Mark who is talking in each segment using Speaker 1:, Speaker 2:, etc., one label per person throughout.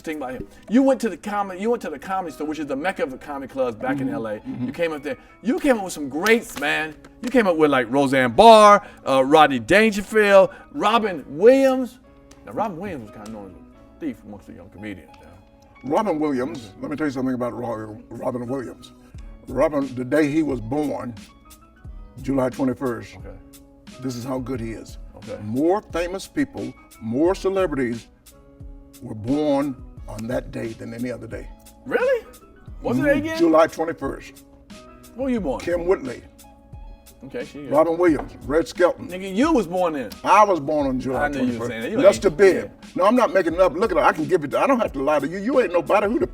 Speaker 1: interesting about him. You went to the comedy store, which is the mecca of the comedy clubs back in LA. You came up there. You came up with some greats, man. You came up with like Roseanne Barr, Rodney Dangerfield, Robin Williams. Now Robin Williams was kind of known as a thief amongst the young comedians.
Speaker 2: Robin Williams, let me tell you something about Robin Williams. Robin, the day he was born, July 21st,
Speaker 1: Okay.
Speaker 2: this is how good he is.
Speaker 1: Okay.
Speaker 2: More famous people, more celebrities were born on that day than any other day.
Speaker 1: Really? What's the day again?
Speaker 2: July 21st.
Speaker 1: When were you born?
Speaker 2: Kim Whitley,
Speaker 1: Okay, she.
Speaker 2: Robin Williams, Red Skelton.
Speaker 1: Nigga, you was born in.
Speaker 2: I was born on July
Speaker 1: I knew you were saying that.
Speaker 2: 21st.
Speaker 1: You
Speaker 2: Lester
Speaker 1: ain't-
Speaker 2: Bibb. No, I'm not making it up. Look at it. I can give it. I don't have to lie to you. You ain't nobody who the.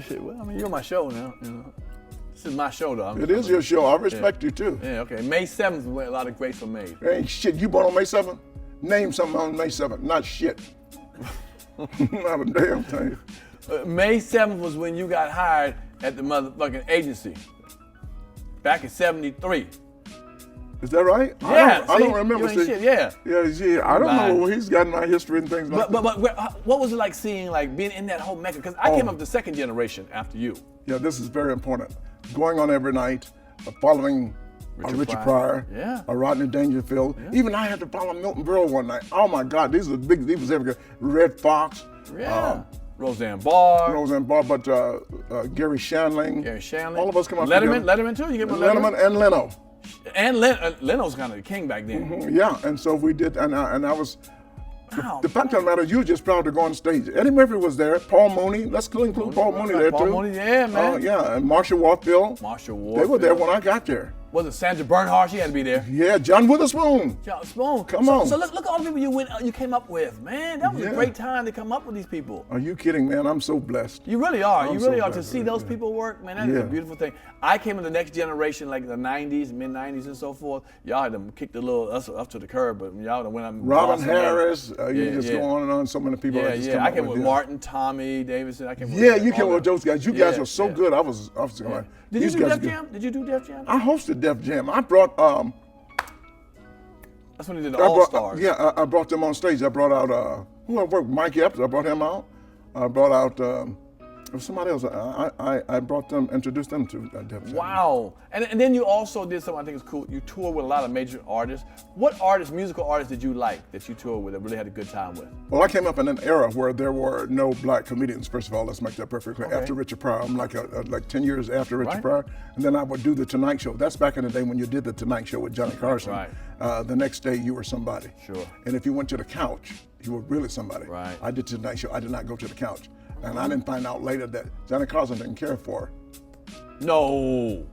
Speaker 1: Shit, well, I mean, you're my show now. You know. This is my show, though.
Speaker 2: It is your show. I respect you too.
Speaker 1: Yeah, okay. May 7th is when a lot of greats were made.
Speaker 2: Ain't shit. You born on May 7th? Name something on May 7th. Not shit. Not a damn thing.
Speaker 1: May 7th was when you got hired at the motherfucking agency. Back in 73.
Speaker 2: Is that right?
Speaker 1: Yeah,
Speaker 2: I don't
Speaker 1: see?
Speaker 2: remember.
Speaker 1: You ain't shit, yeah.
Speaker 2: Yeah. I don't
Speaker 1: Lying.
Speaker 2: know where he's got my history and things like
Speaker 1: But
Speaker 2: that.
Speaker 1: what was it like seeing, like, being in that whole mecca? Because I came up the second generation after you.
Speaker 2: Yeah, this is very important. Going on every night, following Richard Pryor,
Speaker 1: Yeah.
Speaker 2: Rodney Dangerfield. Even I had to follow Milton Berle one night. Oh my God, these are big. These was everywhere. Red Fox.
Speaker 1: Yeah. Roseanne Barr.
Speaker 2: Roseanne Barr, but Gary Shandling.
Speaker 1: Gary Shandling.
Speaker 2: All of us come up
Speaker 1: Letterman.
Speaker 2: together.
Speaker 1: Letterman too. You get my Letterman.
Speaker 2: Letterman and Leno.
Speaker 1: And Leno's kind of the king back then.
Speaker 2: Yeah, and so we did, and I was.
Speaker 1: Wow.
Speaker 2: The fact of the matter is, you were just proud to go on stage. Eddie Murphy was there. Paul Mooney. Let's include Paul Mooney there
Speaker 1: Paul
Speaker 2: too.
Speaker 1: Mooney, yeah, man.
Speaker 2: Yeah, and Marsha Warfield.
Speaker 1: Marsha
Speaker 2: They
Speaker 1: Warfield.
Speaker 2: were there when I got there.
Speaker 1: Was it Sandra Bernhard? She had to be there.
Speaker 2: Yeah, John Witherspoon.
Speaker 1: John Spoon.
Speaker 2: Come on.
Speaker 1: So look at all the people you came up with, man. That was a great time to come up with these people.
Speaker 2: Are you kidding, man? I'm so blessed.
Speaker 1: You really are.
Speaker 2: I'm
Speaker 1: You really
Speaker 2: so
Speaker 1: are. To
Speaker 2: blessed,
Speaker 1: see those
Speaker 2: yeah.
Speaker 1: people work, man, that is a beautiful thing. I came in the next generation, like the 90s, mid-90s and so forth. Y'all had them kicked us up to the curb, but y'all done went up.
Speaker 2: Robin Harris. You just go on and on. So many people.
Speaker 1: Yeah. I came with Martin, Tommy, Davidson. I came with
Speaker 2: You came with those guys. You guys were so good. I was going.
Speaker 1: Did you do Def Jam? Did you do Def Jam?
Speaker 2: I hosted Def Jam. I brought.
Speaker 1: That's when they did the All-Stars.
Speaker 2: I brought them on stage. I brought out who I worked. Mike Epps. I brought him out. I brought out. It was somebody else. I brought them, introduced them to Def Jam.
Speaker 1: Wow. And then you also did something I think is cool. You toured with a lot of major artists. What artists, musical artists, did you like that you toured with that really had a good time with?
Speaker 2: Well, I came up in an era where there were no black comedians. First of all, let's make that perfectly clear.
Speaker 1: Okay.
Speaker 2: After Richard Pryor, I'm like 10 years after Richard
Speaker 1: Right.
Speaker 2: Pryor, and then I would do the Tonight Show. That's back in the day when you did the Tonight Show with Johnny Carson.
Speaker 1: Right.
Speaker 2: The next day you were somebody.
Speaker 1: Sure.
Speaker 2: And if you went to the couch, you were really somebody.
Speaker 1: Right.
Speaker 2: I did Tonight Show. I did not go to the couch, and I didn't find out later that Johnny Carson didn't care for her.
Speaker 1: No.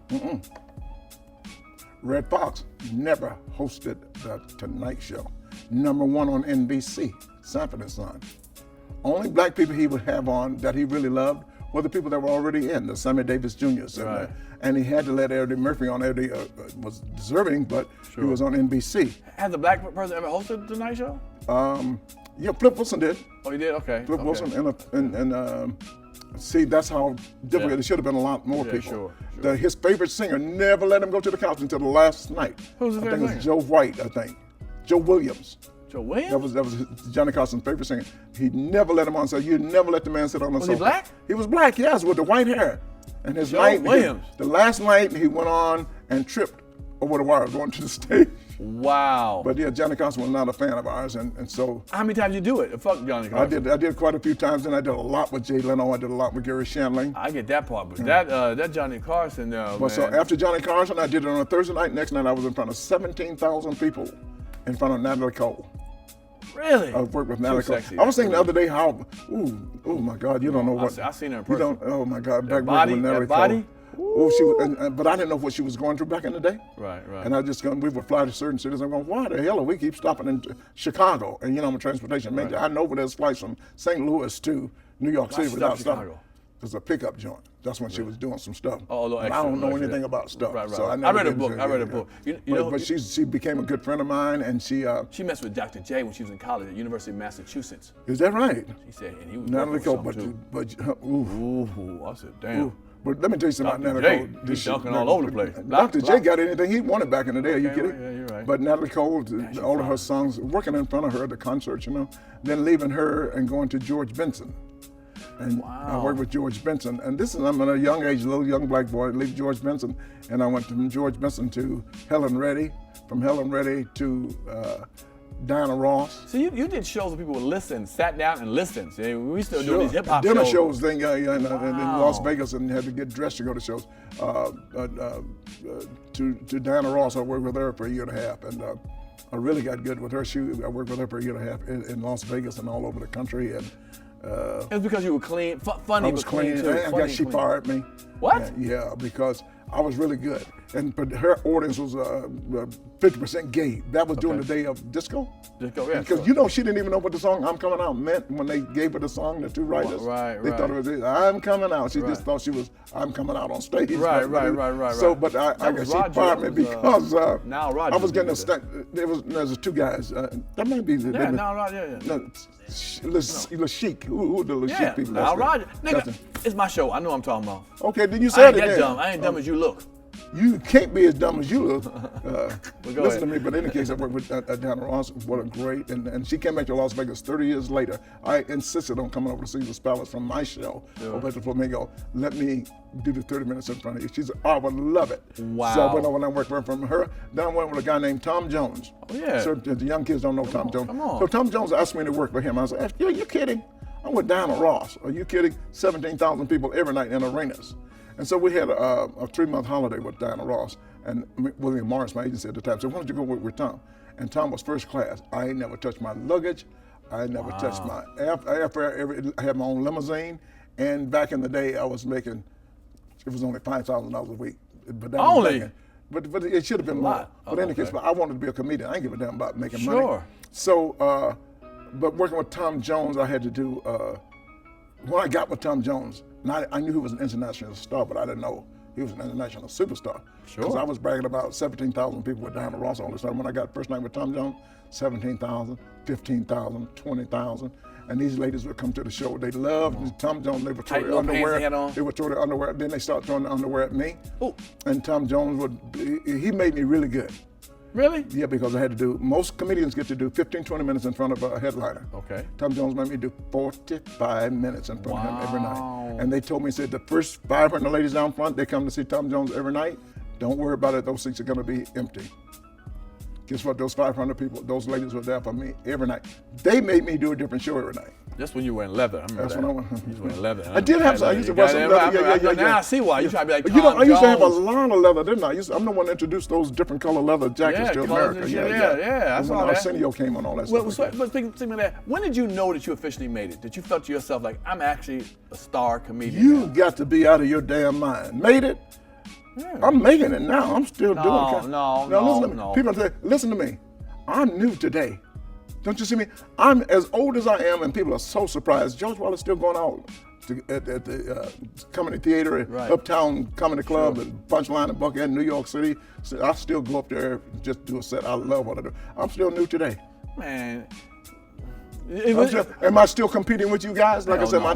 Speaker 2: Red Fox never hosted the Tonight Show. #1 on NBC, Sanford and Son. Only black people he would have on that he really loved were the people that were already in, the Sammy Davis Jr.'s.
Speaker 1: Right.
Speaker 2: And he had to let Eddie Murphy on. Eddie was deserving, but he was on NBC.
Speaker 1: Has a black person ever hosted the Tonight Show?
Speaker 2: Yeah, Flip Wilson did.
Speaker 1: Oh, you did? Okay.
Speaker 2: Flip
Speaker 1: okay.
Speaker 2: Wilson and see, that's how difficult.
Speaker 1: Yeah.
Speaker 2: There should have been a lot more
Speaker 1: Yeah,
Speaker 2: people.
Speaker 1: sure.
Speaker 2: His favorite singer never let him go to the couch until the last night.
Speaker 1: Who's his
Speaker 2: I think
Speaker 1: favorite
Speaker 2: it was Joe White. I think Joe Williams.
Speaker 1: Joe Williams?
Speaker 2: That was Johnny Carson's favorite singer. He never let him on. So you never let the man sit on the sofa.
Speaker 1: Was he black?
Speaker 2: He was black, yes, with the white hair. And his
Speaker 1: Joe
Speaker 2: night,
Speaker 1: Williams.
Speaker 2: the last night he went on and tripped over the wire going to the stage.
Speaker 1: Wow.
Speaker 2: But yeah, Johnny Carson was not a fan of ours, and so
Speaker 1: How many times you do it? Fuck Johnny Carson.
Speaker 2: I did quite a few times, and I did a lot with Jay Leno. I did a lot with Gary Shandling.
Speaker 1: I get that part, but that Johnny Carson,
Speaker 2: But
Speaker 1: man.
Speaker 2: so after Johnny Carson, I did it on a Thursday night. Next night, I was in front of 17,000 people, in front of Natalie Cole.
Speaker 1: Really?
Speaker 2: I worked with Natalie Cole.
Speaker 1: sexy.
Speaker 2: I was thinking the other day how, oh my God, you don't know what.
Speaker 1: I seen her in
Speaker 2: You
Speaker 1: person.
Speaker 2: don't, oh my God, back
Speaker 1: body,
Speaker 2: working with Natalie
Speaker 1: that body?
Speaker 2: Cole. Oh, she was, but I didn't know what she was going through back in the day.
Speaker 1: Right.
Speaker 2: And I just we would fly to certain cities. I'm going, why the hell do we keep stopping in Chicago? And I'm a transportation major. I know there's flights from St. Louis to New York
Speaker 1: Why
Speaker 2: City
Speaker 1: she
Speaker 2: without
Speaker 1: stopped
Speaker 2: stopping.
Speaker 1: Chicago?
Speaker 2: It's a pickup joint. That's when she was doing some stuff.
Speaker 1: Oh, a little
Speaker 2: But
Speaker 1: extra,
Speaker 2: I don't know
Speaker 1: like
Speaker 2: anything
Speaker 1: that.
Speaker 2: about stuff.
Speaker 1: Right.
Speaker 2: So
Speaker 1: I
Speaker 2: never
Speaker 1: read a
Speaker 2: did
Speaker 1: book.
Speaker 2: do-
Speaker 1: I read a
Speaker 2: yeah.
Speaker 1: book. You
Speaker 2: But,
Speaker 1: know,
Speaker 2: but she became a good friend of mine, and she
Speaker 1: she messed with Dr. J when she was in college at University of Massachusetts.
Speaker 2: is that right?
Speaker 1: She said, and he was
Speaker 2: Natalie
Speaker 1: working
Speaker 2: Cole,
Speaker 1: with something,
Speaker 2: but ooh.
Speaker 1: Ooh, I said, damn.
Speaker 2: But let me tell you something
Speaker 1: Dr.
Speaker 2: about
Speaker 1: J,
Speaker 2: Natalie Cole.
Speaker 1: he's dunking all over the place.
Speaker 2: Dr. J
Speaker 1: Block.
Speaker 2: got anything he wanted back in the day. Are you
Speaker 1: Okay,
Speaker 2: kidding?
Speaker 1: right, yeah, you're right.
Speaker 2: But Natalie Cole,
Speaker 1: she's
Speaker 2: all of her
Speaker 1: fine.
Speaker 2: songs, working in front of her at the concerts, then leaving her and going to George Benson. And I
Speaker 1: Wow.
Speaker 2: worked with George Benson. And this is, I'm at a young age, a little young black boy, leave George Benson. And I went from George Benson to Helen Reddy, from Helen Reddy to Diana Ross.
Speaker 1: So you did shows where people would listen, sat down and listened. See, we still doing these hip hop
Speaker 2: Dinner
Speaker 1: shows.
Speaker 2: shows thing in Las
Speaker 1: Wow.
Speaker 2: Vegas, and had to get dressed to go to shows. To Diana Ross, I worked with her for a year and a half, and I really got good with her. I worked with her for a year and a half in Las Vegas and all over the country. And
Speaker 1: It was because you were clean, funny,
Speaker 2: I was
Speaker 1: but clean
Speaker 2: clean.
Speaker 1: too.
Speaker 2: I guess she fired me.
Speaker 1: What?
Speaker 2: Yeah, because I was really good, but her audience was 50% gay. That was during the day of disco.
Speaker 1: Disco, yeah,
Speaker 2: Because
Speaker 1: sure.
Speaker 2: you know she didn't even know what the song "I'm Coming Out" meant when they gave her the song. The two writers,
Speaker 1: Right,
Speaker 2: they
Speaker 1: right.
Speaker 2: thought it was "I'm Coming Out." She
Speaker 1: Right.
Speaker 2: just thought she was "I'm Coming Out" on stage.
Speaker 1: Right.
Speaker 2: So, but I
Speaker 1: That
Speaker 2: guess
Speaker 1: was
Speaker 2: she
Speaker 1: Roger.
Speaker 2: fired me
Speaker 1: That was,
Speaker 2: because
Speaker 1: Now
Speaker 2: I
Speaker 1: Roger
Speaker 2: was getting a
Speaker 1: did
Speaker 2: stack. There's two guys. That might be.
Speaker 1: Yeah, now Roger. Yeah.
Speaker 2: No, Le Chic. Who the Le
Speaker 1: Yeah,
Speaker 2: Chic people?
Speaker 1: now
Speaker 2: That's
Speaker 1: Roger.
Speaker 2: the-
Speaker 1: Nigga,
Speaker 2: that's
Speaker 1: it's my show. I know what I'm talking about.
Speaker 2: the- Okay, then you
Speaker 1: I
Speaker 2: said
Speaker 1: ain't
Speaker 2: it.
Speaker 1: that
Speaker 2: then.
Speaker 1: dumb. I ain't dumb as you look.
Speaker 2: You can't be as dumb as you look.
Speaker 1: go
Speaker 2: Listen
Speaker 1: ahead.
Speaker 2: to me, but in any case, I worked with Diana Ross. What a great, and she came back to Las Vegas 30 years later. I insisted on coming over to Caesar's Palace from my show over at the Flamingo. Let me do the 30 minutes in front of you. She said, I would love it.
Speaker 1: Wow.
Speaker 2: So I went over and I worked from her. Then I went with a guy named Tom Jones.
Speaker 1: Oh, yeah.
Speaker 2: So the young kids don't know Tom Jones.
Speaker 1: come on.
Speaker 2: So Tom Jones asked me to work for him. I said, are you kidding? I'm with Diana Ross. Are you kidding? 17,000 people every night in arenas. And so we had a 3-month holiday with Diana Ross, and William Morris, my agency at the time, said, why don't you go with Tom? And Tom was first class. I ain't never touched my luggage. I never touched my airfare. I had my own limousine. And back in the day, I was making, it was only $5,000 a week. But that was
Speaker 1: Only?
Speaker 2: back in- But it should have been more.
Speaker 1: lot.
Speaker 2: But in any case,
Speaker 1: Okay.
Speaker 2: I wanted to be a comedian. I ain't give a damn about making money.
Speaker 1: Sure.
Speaker 2: So, but working with Tom Jones, I had to do, when I got with Tom Jones, and I knew he was an international star, but I didn't know he was an international superstar.
Speaker 1: Sure.
Speaker 2: Because I was bragging about 17,000 people with Diana Ross all the time. When I got first night with Tom Jones, 17,000, 15,000, 20,000. And these ladies would come to the show. They loved Tom Jones. They would throw
Speaker 1: Tight
Speaker 2: their
Speaker 1: little pants
Speaker 2: underwear.
Speaker 1: they had on.
Speaker 2: They would throw their underwear. Then they started throwing the underwear at me.
Speaker 1: Oh.
Speaker 2: And Tom Jones he made me really good.
Speaker 1: Really?
Speaker 2: Yeah, because I had to do, most comedians get to do 15, 20 minutes in front of a headliner.
Speaker 1: Okay.
Speaker 2: Tom Jones made me do 45 minutes in front of him every
Speaker 1: Wow.
Speaker 2: night. And they told me, said, the first 500 ladies down front, they come to see Tom Jones every night. Don't worry about it, those seats are gonna be empty. Guess what, those 500 people, those ladies were there for me every night. They made me do a different show every night.
Speaker 1: That's when you were in leather. I remember
Speaker 2: That's
Speaker 1: that.
Speaker 2: when I went.
Speaker 1: You was wearing leather.
Speaker 2: I did have some. I used to wear some leather. Yeah.
Speaker 1: Now I see why. You try to be like
Speaker 2: You know,
Speaker 1: Tom
Speaker 2: I used to have a
Speaker 1: Jones.
Speaker 2: lot of leather, didn't I? I'm the one that introduced those different color leather jackets
Speaker 1: Yeah,
Speaker 2: to
Speaker 1: colors
Speaker 2: America.
Speaker 1: and shit. Yeah, I
Speaker 2: And
Speaker 1: saw
Speaker 2: when
Speaker 1: that.
Speaker 2: Arsenio came on all that
Speaker 1: Well,
Speaker 2: stuff.
Speaker 1: but speaking of that, when did you know that you officially made it? That you felt to yourself like, I'm actually a star comedian?
Speaker 2: You got to be out of your damn mind. Made it?
Speaker 1: Yeah.
Speaker 2: I'm making it now. I'm still doing it.
Speaker 1: No,
Speaker 2: Now, listen to me.
Speaker 1: no.
Speaker 2: People say, listen to me. I'm new today. Don't you see me? I'm as old as I am, and people are so surprised. George Wallace still going out at the Comedy Theater,
Speaker 1: Right.
Speaker 2: Uptown Comedy Club, and Punchline and Buckhead in New York City. So I still go up there just do a set. I love what I do. I'm still new today.
Speaker 1: Man.
Speaker 2: Am I still competing with you guys? Like I
Speaker 1: Hell
Speaker 2: said,
Speaker 1: no.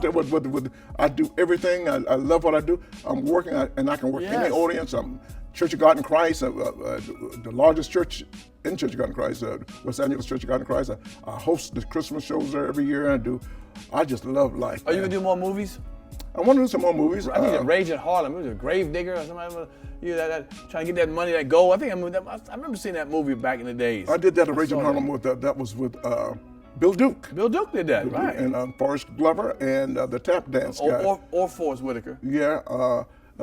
Speaker 2: I do everything. I love what I do. I'm working, and I can work any
Speaker 1: Yes.
Speaker 2: audience. I'm Church of God in Christ, the largest church in Church of God in Christ, Los Angeles Church of God in Christ. I host the Christmas shows there every year. I just love life.
Speaker 1: Are you
Speaker 2: man.
Speaker 1: gonna do more movies?
Speaker 2: I want to do some more movies.
Speaker 1: I think it's Rage in Harlem. It was a Grave Digger or something. Trying to get that money, that gold. I remember seeing that movie back in the days.
Speaker 2: I did that at Rage in
Speaker 1: saw
Speaker 2: Harlem that was with Bill Duke.
Speaker 1: Bill Duke did that, right?
Speaker 2: And Forrest Glover and the tap dance guy.
Speaker 1: Or Forrest Whitaker.
Speaker 2: Yeah,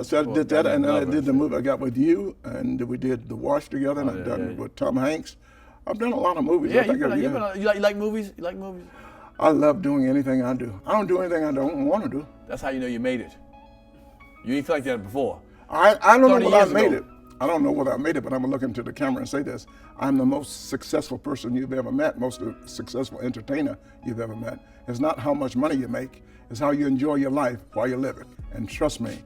Speaker 2: so I did that, and then I did the movie I got with you, and we did The Wash together, and I've done it with Tom Hanks. I've done a lot of movies.
Speaker 1: Yeah,
Speaker 2: I think
Speaker 1: you like movies? You like movies?
Speaker 2: I love doing anything I do. I don't do anything I don't want to do.
Speaker 1: That's how you know you made it. You didn't feel like that before.
Speaker 2: I don't know
Speaker 1: 30
Speaker 2: whether I
Speaker 1: years
Speaker 2: made
Speaker 1: ago.
Speaker 2: it. I don't know whether I made it, but I'm going to look into the camera and say this. I'm the most successful person you've ever met, most successful entertainer you've ever met. It's not how much money you make, it's how you enjoy your life while you live it. And trust me,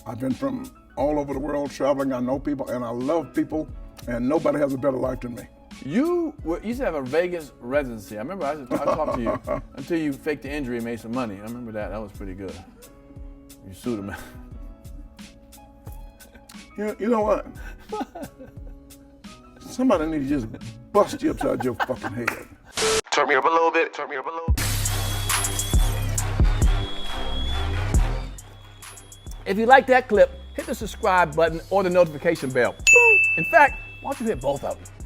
Speaker 2: I've been from all over the world traveling. I know people, and I love people, and nobody has a better life than me.
Speaker 1: You used to have a Vegas residency. I remember I talked to you until you faked the injury and made some money. I remember that. That was pretty good. You sued him.
Speaker 2: You know what? Somebody need to just bust you upside your fucking head.
Speaker 3: Turn me up a little bit. Turn me up a little bit.
Speaker 1: If you like that clip, hit the subscribe button or the notification bell. In fact, why don't you hit both of them?